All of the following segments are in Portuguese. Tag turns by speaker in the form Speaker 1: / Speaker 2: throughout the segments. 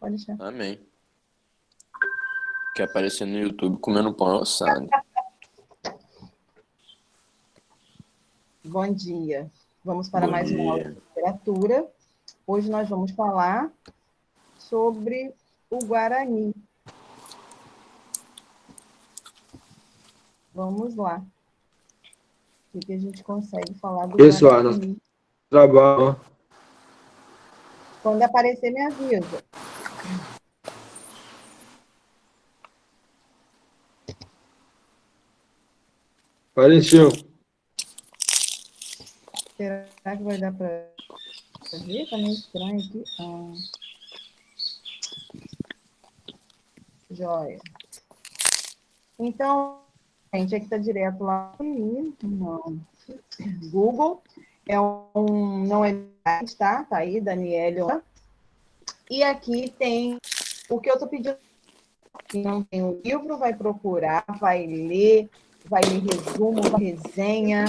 Speaker 1: Pode deixar.
Speaker 2: Amém. Quer aparecer no YouTube comendo pão assado.
Speaker 1: Bom dia. Vamos para
Speaker 2: Bom
Speaker 1: mais uma aula
Speaker 2: dia.
Speaker 1: de literatura. Hoje nós vamos falar sobre o Guarani. Vamos lá. O que a gente consegue falar do
Speaker 3: Pessoal,
Speaker 1: Guarani?
Speaker 3: trabalho.
Speaker 1: Quando aparecer, me avisa.
Speaker 3: Apareceu.
Speaker 1: Será que vai dar para ver? Está meio estranho aqui. Joia. Então, gente, aqui está direto lá no Google. Não é tá? Tá aí, Daniele. E aqui tem o que eu estou pedindo. Quem não tem o livro, vai procurar, vai ler resumo, vai resenha,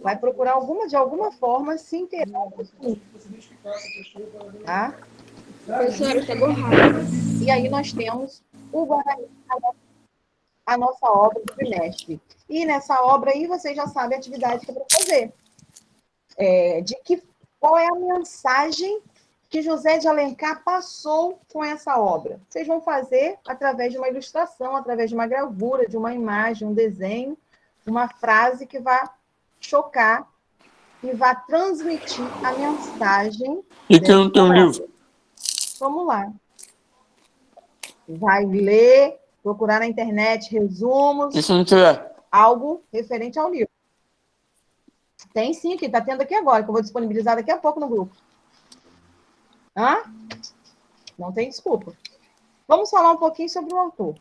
Speaker 1: vai procurar de alguma forma se inteirar. Tá?
Speaker 4: Professora, está borrado.
Speaker 1: E aí nós temos o Guarani, a nossa obra do trimestre. E nessa obra aí, você já sabe a atividade que é para fazer. Qual é a mensagem que José de Alencar passou com essa obra? Vocês vão fazer através de uma ilustração, através de uma gravura, de uma imagem, um desenho, uma frase que vai chocar e vai transmitir a mensagem.
Speaker 2: E que não tem um livro?
Speaker 1: Vamos lá. Vai ler, procurar na internet resumos.
Speaker 2: E se não tiver?
Speaker 1: Algo referente ao livro. Tem sim, que está tendo aqui agora, que eu vou disponibilizar daqui a pouco no grupo. Não tem desculpa. Vamos falar um pouquinho sobre o autor.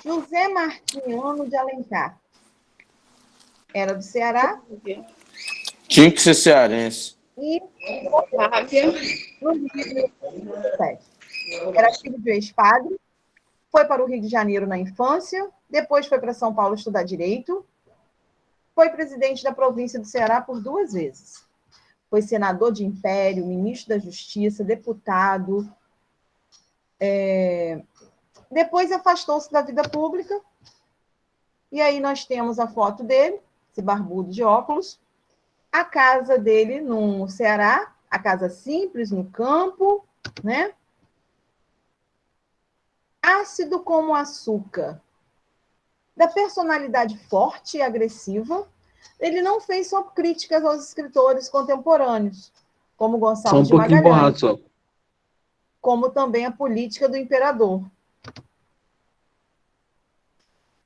Speaker 1: José Martiniano de Alencar. Era do Ceará.
Speaker 2: Tinha que ser cearense.
Speaker 1: E no Rio de Janeiro. Era filho de ex-padre. Foi para o Rio de Janeiro na infância. Depois foi para São Paulo estudar Direito. Foi presidente da província do Ceará por 2 vezes. Foi senador de Império, ministro da Justiça, deputado. Depois afastou-se da vida pública. E aí nós temos a foto dele, esse barbudo de óculos. A casa dele no Ceará, a casa simples, no campo, né? Ácido como açúcar. Da personalidade forte e agressiva, ele não fez só críticas aos escritores contemporâneos, como Gonçalves de
Speaker 3: Só um pouquinho
Speaker 1: Magalhães,
Speaker 3: borrado, só.
Speaker 1: como também a política do imperador.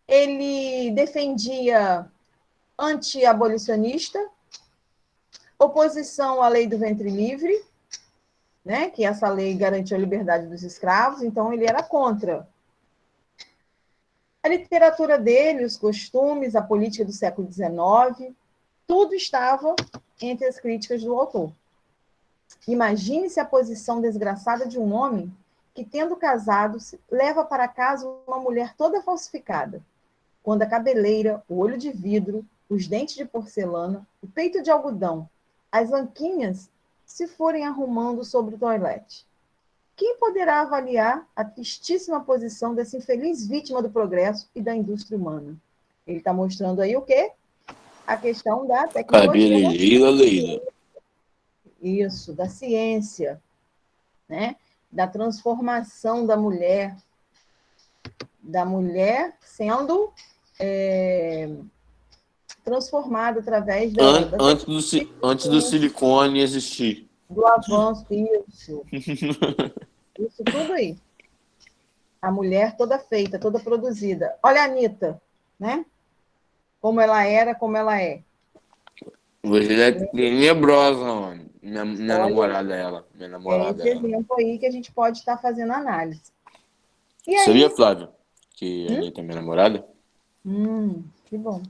Speaker 1: Ele defendia anti-abolicionista, oposição à lei do ventre livre, né, que essa lei garantiu a liberdade dos escravos, então ele era contra. A literatura dele, os costumes, a política do século XIX, tudo estava entre as críticas do autor. Imagine-se a posição desgraçada de um homem que, tendo casado, leva para casa uma mulher toda falsificada, quando a cabeleira, o olho de vidro, os dentes de porcelana, o peito de algodão, as anquinhas se forem arrumando sobre o toilette. Quem poderá avaliar a tristíssima posição dessa infeliz vítima do progresso e da indústria humana? Ele está mostrando aí o quê? A questão da tecnologia.
Speaker 2: Leila.
Speaker 1: Isso, da ciência, né? Da transformação da mulher sendo transformada através
Speaker 2: Antes do silicone existir.
Speaker 1: Do avanço, isso tudo aí. A mulher toda feita, toda produzida. Olha a Anitta, né? Como ela era, como ela é.
Speaker 2: Você é tenebrosa, mano. Minha namorada, ela. Minha namorada,
Speaker 1: esse exemplo aí que a gente pode estar fazendo análise. E aí?
Speaker 2: Sabia, Flávio, que a Anitta é minha namorada?
Speaker 1: Que bom.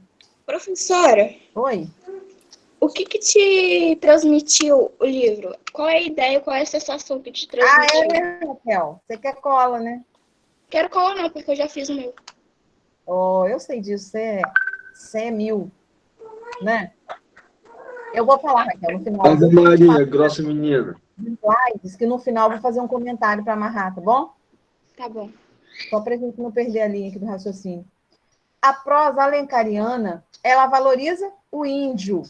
Speaker 4: Professora.
Speaker 1: Oi.
Speaker 4: O que te transmitiu o livro? Qual é a ideia, qual é a sensação que te transmitiu?
Speaker 1: Raquel? Você quer cola, né?
Speaker 4: Quero cola não, porque eu já fiz o meu.
Speaker 1: Eu sei disso, você é 1000, né? Eu vou falar, Raquel, no final.
Speaker 3: Ave Maria, grossa menina.
Speaker 1: slides, que no final eu vou fazer um comentário para amarrar, tá bom?
Speaker 4: Tá bom.
Speaker 1: Só para a gente não perder a linha aqui do raciocínio. A prosa alencariana, ela valoriza o índio,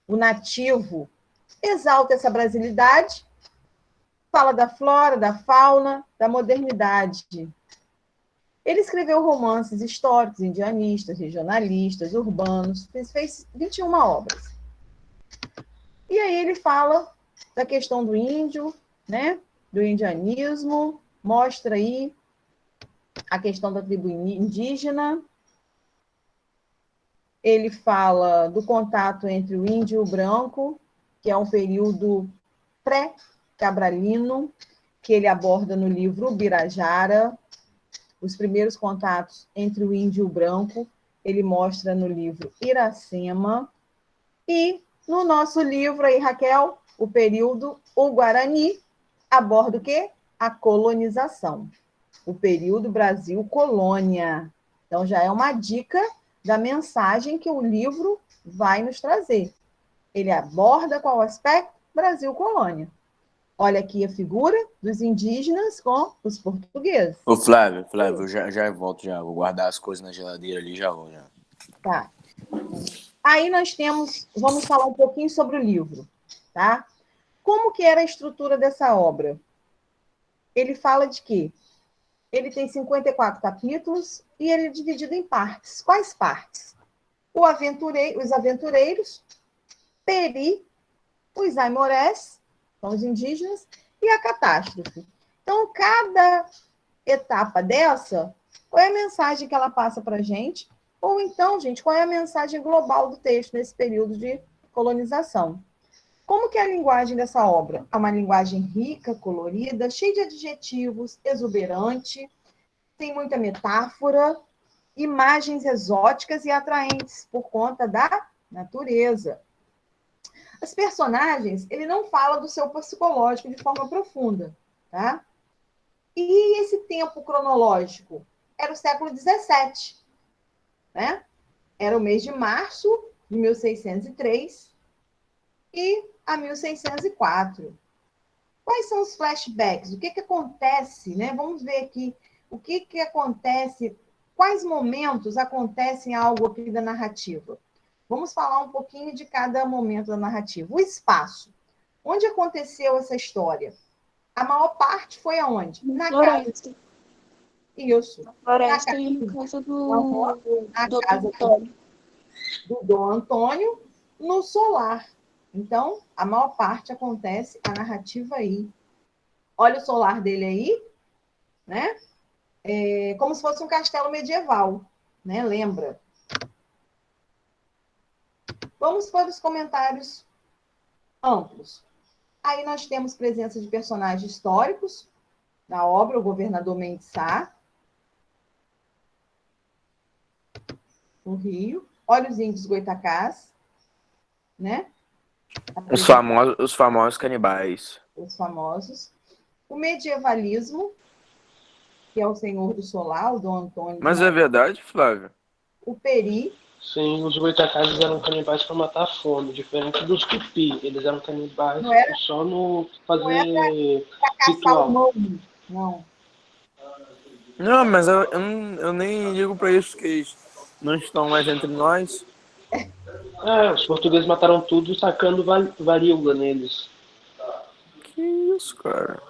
Speaker 1: o nativo, exalta essa brasilidade, fala da flora, da fauna, da modernidade. Ele escreveu romances históricos, indianistas, regionalistas, urbanos, fez 21 obras. E aí ele fala da questão do índio, né? Do indianismo, mostra aí a questão da tribo indígena. Ele fala do contato entre o índio e o branco, que é um período pré-cabralino, que ele aborda no livro Ubirajara. Os primeiros contatos entre o índio e o branco, ele mostra no livro Iracema. E no nosso livro aí, Raquel, o período O Guarani, aborda o quê? A colonização. O período Brasil-Colônia. Então, já é uma dica da mensagem que o livro vai nos trazer. Ele aborda qual aspecto? Brasil-Colônia. Olha aqui a figura dos indígenas com os portugueses.
Speaker 2: Ô, Flávio, eu já volto já. Vou guardar as coisas na geladeira ali e já vou já.
Speaker 1: Tá. Aí nós vamos falar um pouquinho sobre o livro, tá? Como que era a estrutura dessa obra? Ele fala de quê? Ele tem 54 capítulos e ele é dividido em partes. Quais partes? Os aventureiros, Peri, os aimorés, são os indígenas, e a catástrofe. Então, cada etapa dessa, qual é a mensagem que ela passa para a gente? Ou então, gente, qual é a mensagem global do texto nesse período de colonização? Como que é a linguagem dessa obra? É uma linguagem rica, colorida, cheia de adjetivos, exuberante, tem muita metáfora, imagens exóticas e atraentes por conta da natureza. Os personagens, ele não fala do seu psicológico de forma profunda, tá? E esse tempo cronológico? Era o século XVII, né? Era o mês de março de 1603 e a 1604. Quais são os flashbacks? O que acontece, né? Vamos ver aqui o que acontece, quais momentos acontecem algo aqui da narrativa. Vamos falar um pouquinho de cada momento da narrativa. O espaço. Onde aconteceu essa história? A maior parte foi aonde?
Speaker 4: Na floresta.
Speaker 1: Isso.
Speaker 4: Na floresta e na casa do Antônio.
Speaker 1: Do Dom Antônio, no solar. Então, a maior parte acontece a narrativa aí. Olha o solar dele aí, né? Como se fosse um castelo medieval, né? Lembra? Vamos para os comentários amplos. Aí nós temos presença de personagens históricos na obra, o governador Mendes Sá, no Rio. Olha os índios goitacás, né?
Speaker 2: Os famosos canibais.
Speaker 1: Os famosos. O medievalismo, que é o Senhor do Solar, o Dom Antônio.
Speaker 2: Mas é verdade, Flávio?
Speaker 1: O Peri.
Speaker 3: Sim, os goitacazes eram canibais para matar a fome, diferente dos tupi. Eles eram canibais só no fazer
Speaker 1: pra caçar o nome. Não.
Speaker 2: Não, mas eu nem ligo para isso, que eles não estão mais entre nós.
Speaker 3: Os portugueses mataram tudo sacando varíola neles.
Speaker 2: Que isso, cara?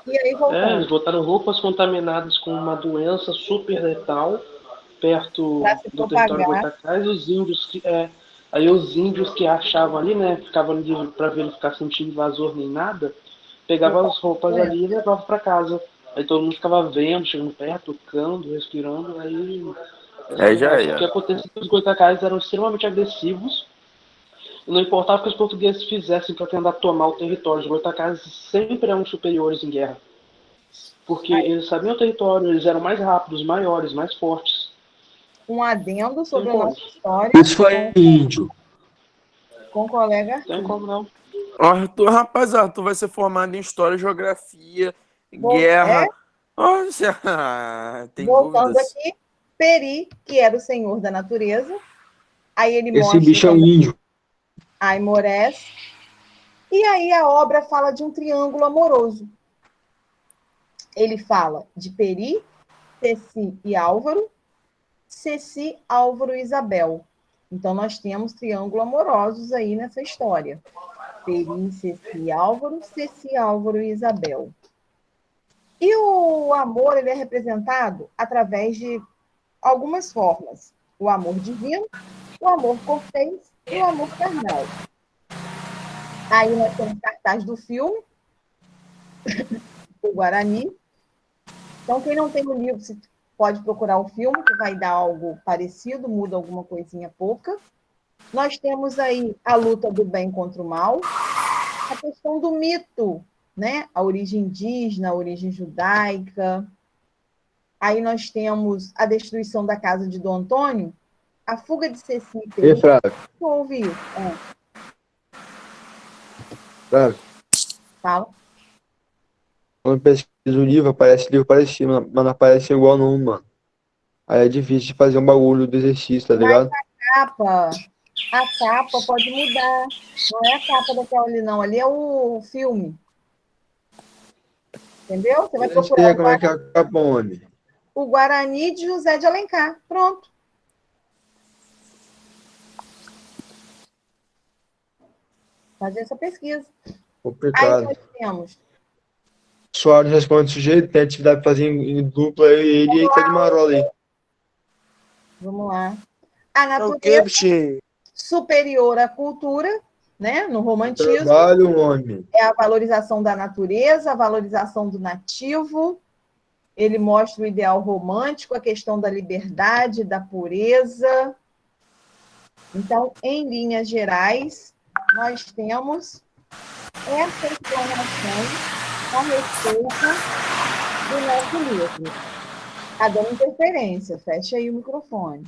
Speaker 1: E aí voltando.
Speaker 3: Eles botaram roupas contaminadas com uma doença super letal perto do território goitacás, os índios que achavam ali, né, ficavam ali para ver ele ficar sentindo invasor nem nada, pegavam as roupas ali e levavam para casa. Aí todo mundo ficava vendo, chegando perto, tocando, respirando, aí
Speaker 2: já
Speaker 3: o que acontecia é que os goitacás eram extremamente agressivos e não importava o que os portugueses fizessem para tentar tomar o território. Os goitacás sempre eram superiores em guerra, porque eles sabiam o território, eles eram mais rápidos, maiores, mais fortes.
Speaker 1: Um adendo sobre a nossa história.
Speaker 3: Isso foi índio.
Speaker 1: Com o colega.
Speaker 3: Tem como não.
Speaker 2: Arthur vai ser formado em História, Geografia, Guerra. Tem
Speaker 1: voltando
Speaker 2: dúvidas?
Speaker 1: Aqui, Peri, que era o senhor da natureza. Aí ele
Speaker 3: Esse bicho é um índio.
Speaker 1: Aimorés. E aí a obra fala de um triângulo amoroso. Ele fala de Peri, Ceci e Álvaro, Ceci, Álvaro e Isabel. Então, nós temos triângulos amorosos aí nessa história. Peri, Ceci, Álvaro, Ceci, Álvaro e Isabel. E o amor, ele é representado através de algumas formas. O amor divino, o amor cortês e o amor carnal. Aí nós temos cartaz do filme, o Guarani. Então, quem não tem o livro, pode procurar o filme, que vai dar algo parecido, muda alguma coisinha pouca. Nós temos aí a luta do bem contra o mal, a questão do mito, né? A origem indígena, a origem judaica. Aí nós temos a destruição da casa de Dom Antônio, a fuga de Ceci e Peri.
Speaker 5: Flávio.
Speaker 1: Ouvi isso.
Speaker 5: Flávio,
Speaker 1: Fala.
Speaker 5: quando pesquisa o livro, aparece livro parecido, mas não aparece igual não, mano. Aí é difícil de fazer um bagulho do exercício, tá ligado?
Speaker 1: A capa pode mudar. Não é a capa daquela ali, não. Ali é o filme. Entendeu? Você vai
Speaker 5: Eu não
Speaker 1: procurar
Speaker 5: sei como é que é a capa, homem.
Speaker 1: o Guarani de José de Alencar. Pronto. Fazer essa pesquisa. Aí
Speaker 5: Complicado.
Speaker 1: nós temos.
Speaker 5: Soares responde o sujeito, tem atividade pra fazer em dupla, ele tá de marola aí.
Speaker 1: Vamos lá. A
Speaker 2: É o
Speaker 1: natureza
Speaker 2: quê, bichinho?
Speaker 1: superior à cultura, né? No romantismo,
Speaker 5: Trabalho, homem.
Speaker 1: é a valorização da natureza, a valorização do nativo. Ele mostra o ideal romântico, a questão da liberdade, da pureza. Então, em linhas gerais, nós temos essa informação a respeito do nosso livro. Está dando interferência, fecha aí o microfone.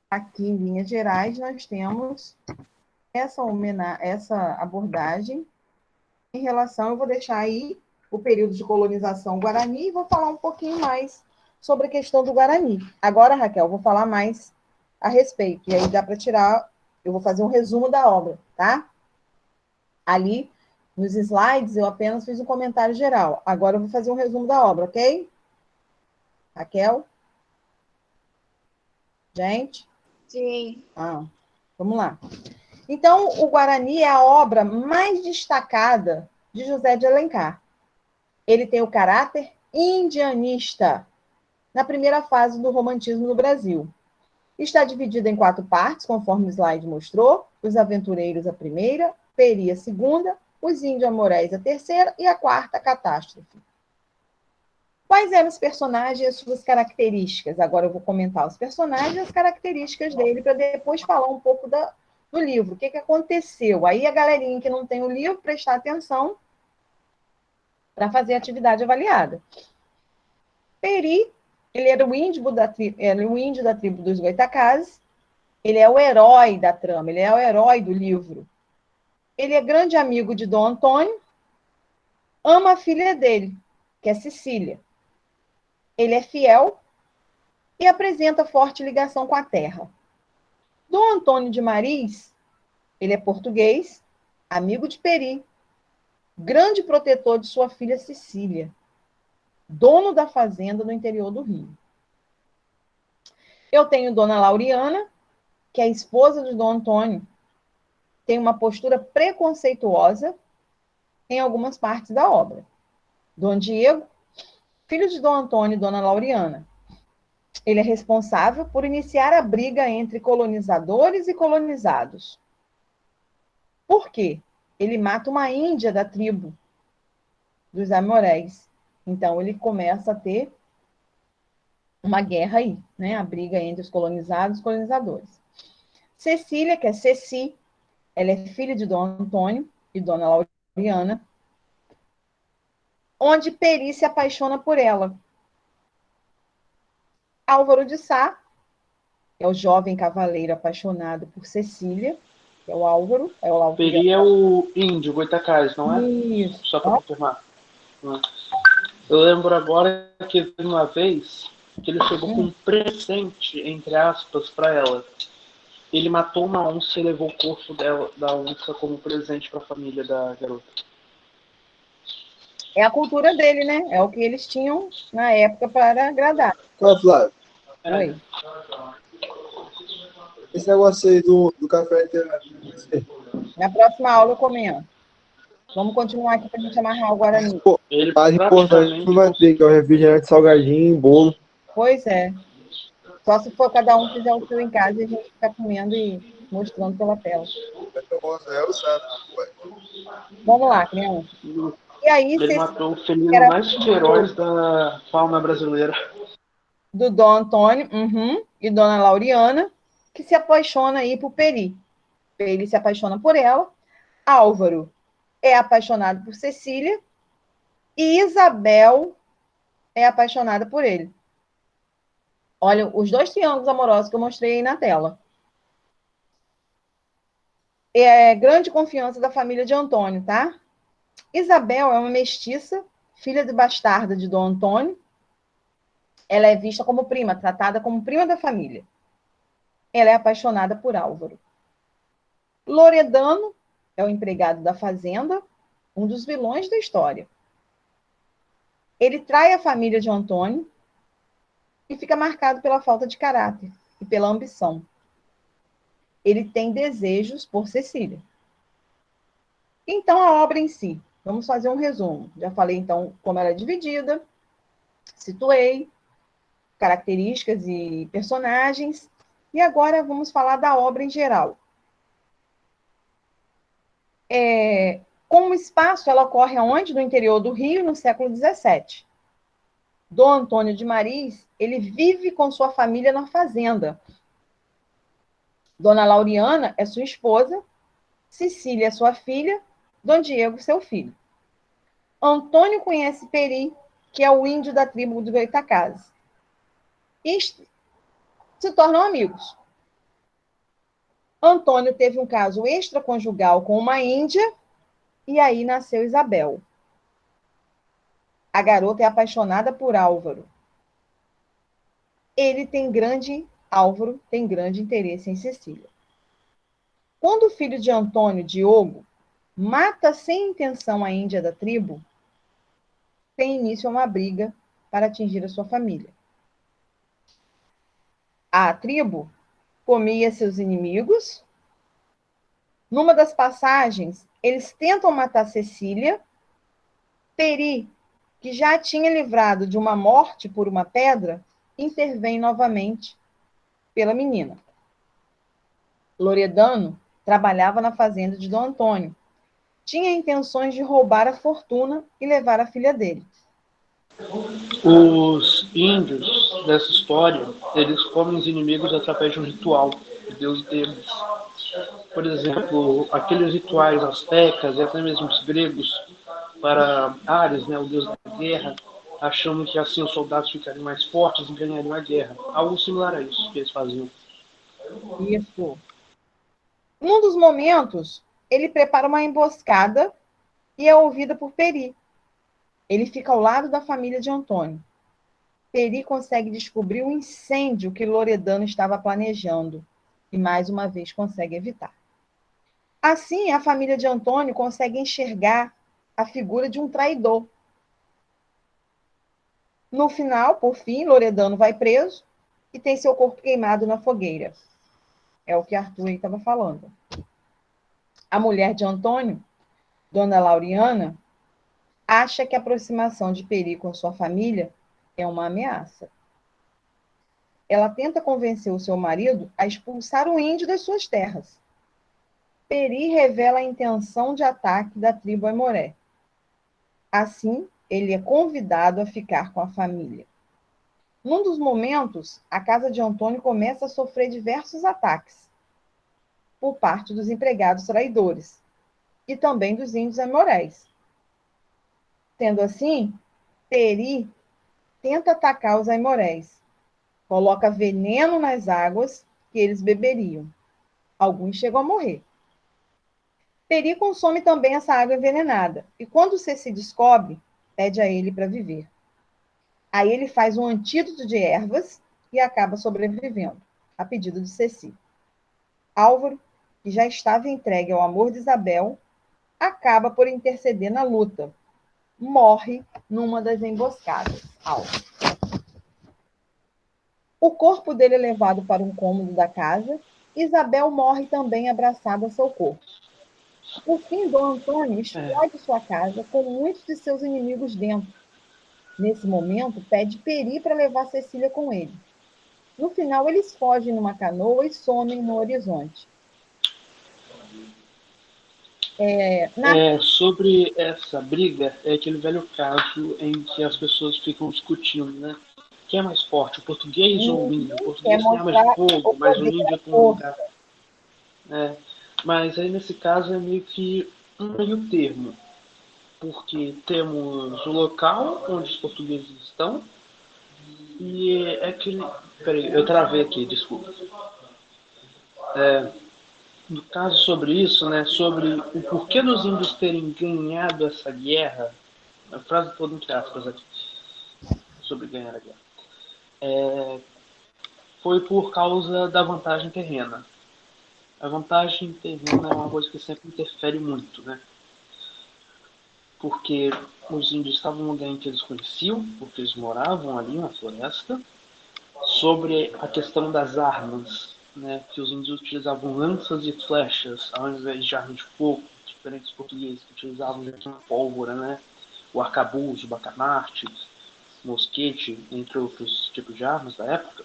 Speaker 1: Aqui, em linhas gerais, nós temos essa abordagem em relação, eu vou deixar aí o período de colonização Guarani e vou falar um pouquinho mais sobre a questão do Guarani. Agora, Raquel, eu vou falar mais a respeito, e aí dá para tirar, eu vou fazer um resumo da obra, tá? Ali, nos slides, eu apenas fiz um comentário geral. Agora eu vou fazer um resumo da obra, ok? Raquel? Gente?
Speaker 4: Sim.
Speaker 1: Vamos lá. Então, o Guarani é a obra mais destacada de José de Alencar. Ele tem o caráter indianista na primeira fase do romantismo no Brasil. Está dividido em 4 partes, conforme o slide mostrou: os aventureiros a primeira, Peri a segunda, os índio-amoréis a terceira e a quarta, a catástrofe. Quais eram os personagens e as suas características? Agora eu vou comentar os personagens e as características dele, para depois falar um pouco do livro. O que aconteceu? Aí a galerinha que não tem o livro, prestar atenção para fazer a atividade avaliada. Peri, ele era o índio da tribo dos Goitacazes, ele é o herói da trama, ele é o herói do livro. Ele é grande amigo de Dom Antônio, ama a filha dele, que é Cecília. Ele é fiel e apresenta forte ligação com a terra. Dom Antônio de Maris, ele é português, amigo de Peri, grande protetor de sua filha Cecília, dono da fazenda no interior do Rio. Eu tenho Dona Lauriana, que é a esposa de Dom Antônio, tem uma postura preconceituosa em algumas partes da obra. Dom Diego, filho de Dom Antônio e Dona Lauriana. Ele é responsável por iniciar a briga entre colonizadores e colonizados. Por quê? Ele mata uma índia da tribo dos amoréis. Então, ele começa a ter uma guerra aí, né? A briga entre os colonizados e os colonizadores. Cecília, que é Ceci, ela é filha de Dom Antônio e Dona Lauriana, onde Peri se apaixona por ela. Álvaro de Sá, que é o jovem cavaleiro apaixonado por Cecília, que é o Álvaro.
Speaker 3: Peri é o índio, Goitacazes, não é?
Speaker 1: Isso.
Speaker 3: Só para confirmar. Eu lembro agora que teve uma vez que ele chegou com um presente, entre aspas, para ela. ele matou uma onça e levou o corpo da onça como presente para a família da garota.
Speaker 1: É a cultura dele, né? É o que eles tinham na época para agradar.
Speaker 5: Qual, Flávio?
Speaker 1: Oi.
Speaker 5: Esse negócio aí do café interativo.
Speaker 1: Na próxima aula eu comento. Vamos continuar aqui para a gente amarrar o Guarani.
Speaker 5: Pô,
Speaker 3: Ele
Speaker 5: mais importante que não vai
Speaker 3: praticamente
Speaker 5: ter, que é o refrigerante, salgadinho, bolo.
Speaker 1: Pois é. Só se for cada um fizer o seu em casa e a gente ficar comendo e mostrando pela tela. Vamos lá, criança. E aí,
Speaker 3: ele
Speaker 1: Cecília,
Speaker 3: matou o
Speaker 1: que
Speaker 3: felino
Speaker 1: era
Speaker 3: mais feroz da fauna brasileira.
Speaker 1: do Dom Antônio e Dona Lauriana, que se apaixona aí por Peri. Peri se apaixona por ela. Álvaro é apaixonado por Cecília. E Isabel é apaixonada por ele. Olha, os 2 triângulos amorosos que eu mostrei aí na tela. É grande confiança da família de Antônio, tá? Isabel é uma mestiça, filha de bastarda de Dom Antônio. Ela é vista como prima, tratada como prima da família. Ela é apaixonada por Álvaro. Loredano é o empregado da fazenda, um dos vilões da história. Ele trai a família de Antônio e fica marcado pela falta de caráter e pela ambição. Ele tem desejos por Cecília. Então, a obra em si. Vamos fazer um resumo. Já falei, então, como ela é dividida, situei, características e personagens, e agora vamos falar da obra em geral. Como espaço, ela ocorre aonde? No interior do Rio, no século XVII. Dom Antônio de Maris, ele vive com sua família na fazenda. Dona Lauriana é sua esposa, Cecília é sua filha, Dom Diego, seu filho. Antônio conhece Peri, que é o índio da tribo de Goitacazes. E se tornam amigos. Antônio teve um caso extraconjugal com uma índia, e aí nasceu Isabel. A garota é apaixonada por Álvaro. Álvaro tem grande interesse em Cecília. Quando o filho de Antônio, Diogo, mata sem intenção a índia da tribo, tem início uma briga para atingir a sua família. A tribo comia seus inimigos. Numa das passagens, eles tentam matar Cecília. Peri, que já tinha livrado de uma morte por uma pedra, intervém novamente pela menina. Loredano trabalhava na fazenda de Dom Antônio. Tinha intenções de roubar a fortuna e levar a filha dele.
Speaker 3: Os índios dessa história, eles comem os inimigos através de um ritual de Deus deles. Por exemplo, aqueles rituais astecas e até mesmo os gregos para Ares, né, o deus da guerra, achando que assim os soldados ficariam mais fortes e ganhariam a guerra. Algo similar a isso que eles faziam.
Speaker 1: Isso. Num dos momentos, ele prepara uma emboscada e é ouvida por Peri. Ele fica ao lado da família de Antônio. Peri consegue descobrir o incêndio que Loredano estava planejando e, mais uma vez, consegue evitar. Assim, a família de Antônio consegue enxergar a figura de um traidor. No final, por fim, Loredano vai preso e tem seu corpo queimado na fogueira. É o que Arthur estava falando. A mulher de Antônio, Dona Lauriana, acha que a aproximação de Peri com sua família é uma ameaça. Ela tenta convencer o seu marido a expulsar o índio das suas terras. Peri revela a intenção de ataque da tribo Aimoré. Assim, ele é convidado a ficar com a família. Num dos momentos, a casa de Antônio começa a sofrer diversos ataques por parte dos empregados traidores e também dos índios aimorés. Sendo assim, Peri tenta atacar os aimorés, coloca veneno nas águas que eles beberiam. Alguns chegam a morrer. Peri consome também essa água envenenada e quando Ceci descobre, pede a ele para viver. Aí ele faz um antídoto de ervas e acaba sobrevivendo, a pedido de Ceci. Álvaro, que já estava entregue ao amor de Isabel, acaba por interceder na luta. Morre numa das emboscadas. Álvaro. O corpo dele é levado para um cômodo da casa. Isabel morre também abraçada a seu corpo. No fim, Dom Antônio explode sua casa com muitos de seus inimigos dentro. Nesse momento, pede Peri para levar Cecília com ele. No final, eles fogem numa canoa e somem no horizonte.
Speaker 3: Sobre essa briga, é aquele velho caso em que as pessoas ficam discutindo, né? Quem é mais forte, o português ou o índio? O português tem armas de fogo, mas o índio tem um lugar. Mas aí, nesse caso, é meio que um meio termo. Porque temos o local onde os portugueses estão e é aquele... Peraí, eu travei aqui, desculpa. No caso sobre isso, né, sobre o porquê dos índios terem ganhado essa guerra, a frase toda entre aspas aqui, sobre ganhar a guerra, foi por causa da vantagem terrena. A vantagem terrena é uma coisa que sempre interfere muito, né? Porque os índios estavam num lugar em que eles conheciam, porque eles moravam ali na floresta. Sobre a questão das armas, né, que os índios utilizavam lanças e flechas ao invés de armas de fogo, diferente dos portugueses que utilizavam a pólvora, né, o arcabuz, o bacamarte, mosquete, entre outros tipos de armas da época.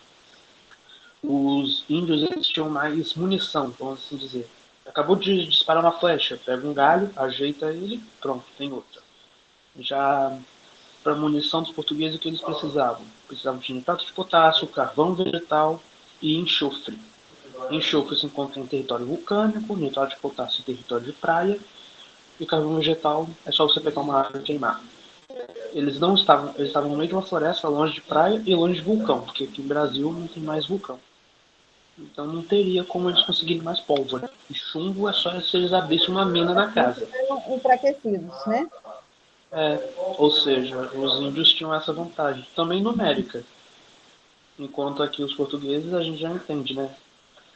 Speaker 3: Os índios eles tinham mais munição, vamos assim dizer. Acabou de disparar uma flecha, pega um galho, ajeita ele, pronto, tem outra. Já para a munição dos portugueses, o que eles precisavam? Precisavam de nitrato de potássio, carvão vegetal e enxofre. Enxofre se encontra em território vulcânico, nitrato de potássio em território de praia, e carvão vegetal é só você pegar uma árvore e queimar. Eles estavam no meio de uma floresta, longe de praia e longe de vulcão, porque aqui no Brasil não tem mais vulcão. Então não teria como eles conseguirem mais pólvora. E chumbo é só se eles abrissem uma mina na casa.
Speaker 1: Enfraquecidos, né?
Speaker 3: Ou seja, os índios tinham essa vantagem, também numérica. Enquanto aqui os portugueses a gente já entende, né?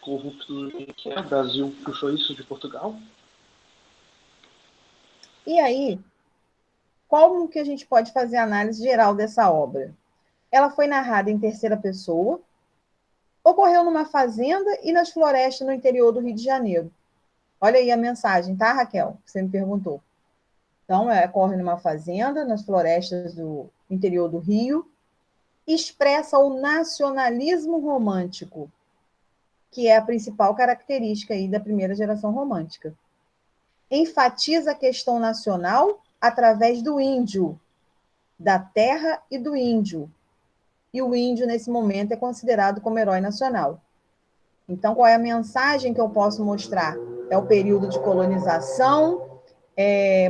Speaker 3: Corrupto que é, o Brasil puxou isso de Portugal.
Speaker 1: E aí, como que a gente pode fazer a análise geral dessa obra? Ela foi narrada em terceira pessoa, ocorreu numa fazenda e nas florestas no interior do Rio de Janeiro. Olha aí a mensagem, tá, Raquel? Você me perguntou. Então, ocorre numa fazenda, nas florestas do interior do Rio, expressa o nacionalismo romântico, que é a principal característica aí da primeira geração romântica. Enfatiza a questão nacional através do índio, da terra e do índio. E o índio, nesse momento, é considerado como herói nacional. Então, qual é a mensagem que eu posso mostrar? É o período de colonização,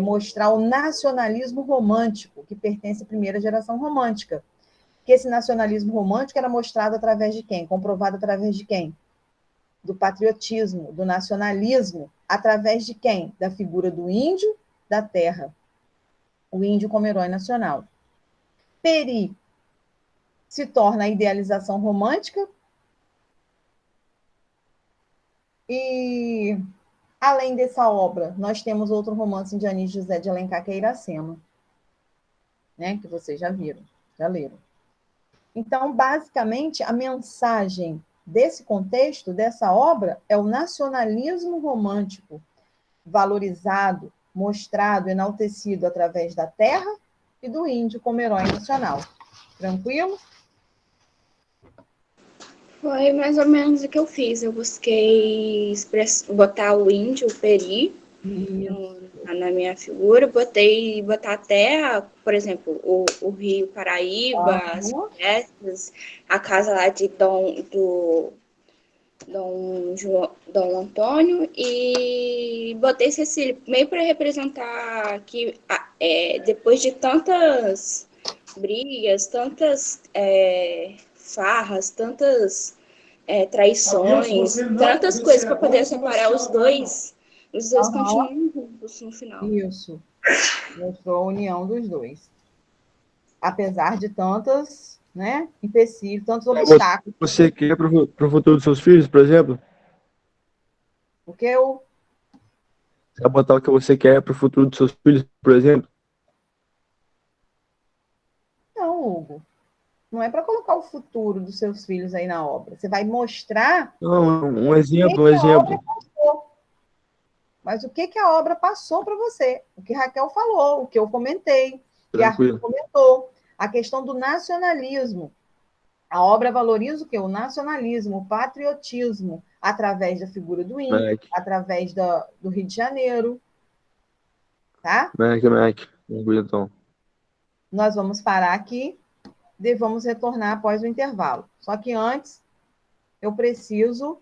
Speaker 1: mostrar o nacionalismo romântico, que pertence à primeira geração romântica. Que esse nacionalismo romântico era mostrado através de quem? Comprovado através de quem? Do patriotismo, do nacionalismo, através de quem? Da figura do índio, da terra. O índio como herói nacional. Peri se torna a idealização romântica e, além dessa obra, nós temos outro romance de Anis José de Alencar, que é Iracema, né? Que vocês já viram, já leram. Então, basicamente, a mensagem desse contexto, dessa obra, é o nacionalismo romântico, valorizado, mostrado, enaltecido através da terra e do índio como herói nacional. Tranquilo?
Speaker 4: Foi mais ou menos o que eu fiz. Eu busquei botar o índio, o peri, na minha figura. Botar a terra, por exemplo, o Rio Paraíba, as florestas, a casa lá de Dom Antônio, e botei Cecília meio para representar que depois de tantas brigas, tantas farras, tantas traições, tantas coisas para poder separar os dois continuam juntos no final.
Speaker 1: Isso. Mostrou a união dos dois. Apesar de tantas, né, empecilhos, tantos obstáculos.
Speaker 5: Você quer para o futuro dos seus filhos, por exemplo?
Speaker 1: Porque eu
Speaker 5: Você vai botar o que você quer pro futuro dos seus filhos, por exemplo?
Speaker 1: não, Hugo. Não é para colocar o futuro dos seus filhos aí na obra. Você vai mostrar
Speaker 5: Não, um
Speaker 1: o que
Speaker 5: exemplo, um
Speaker 1: que a obra
Speaker 5: exemplo.
Speaker 1: passou. Mas o que que a obra passou para você? O que Raquel falou, o que eu comentei, que Arthur
Speaker 5: Tranquilo.
Speaker 1: comentou. A questão do nacionalismo. A obra valoriza o quê? O nacionalismo, o patriotismo, através da figura do índio,
Speaker 5: Mac,
Speaker 1: através do Rio de Janeiro, tá?
Speaker 5: Mac. Tranquilo, então.
Speaker 1: Nós vamos parar aqui e vamos retornar após o intervalo. Só que antes, eu preciso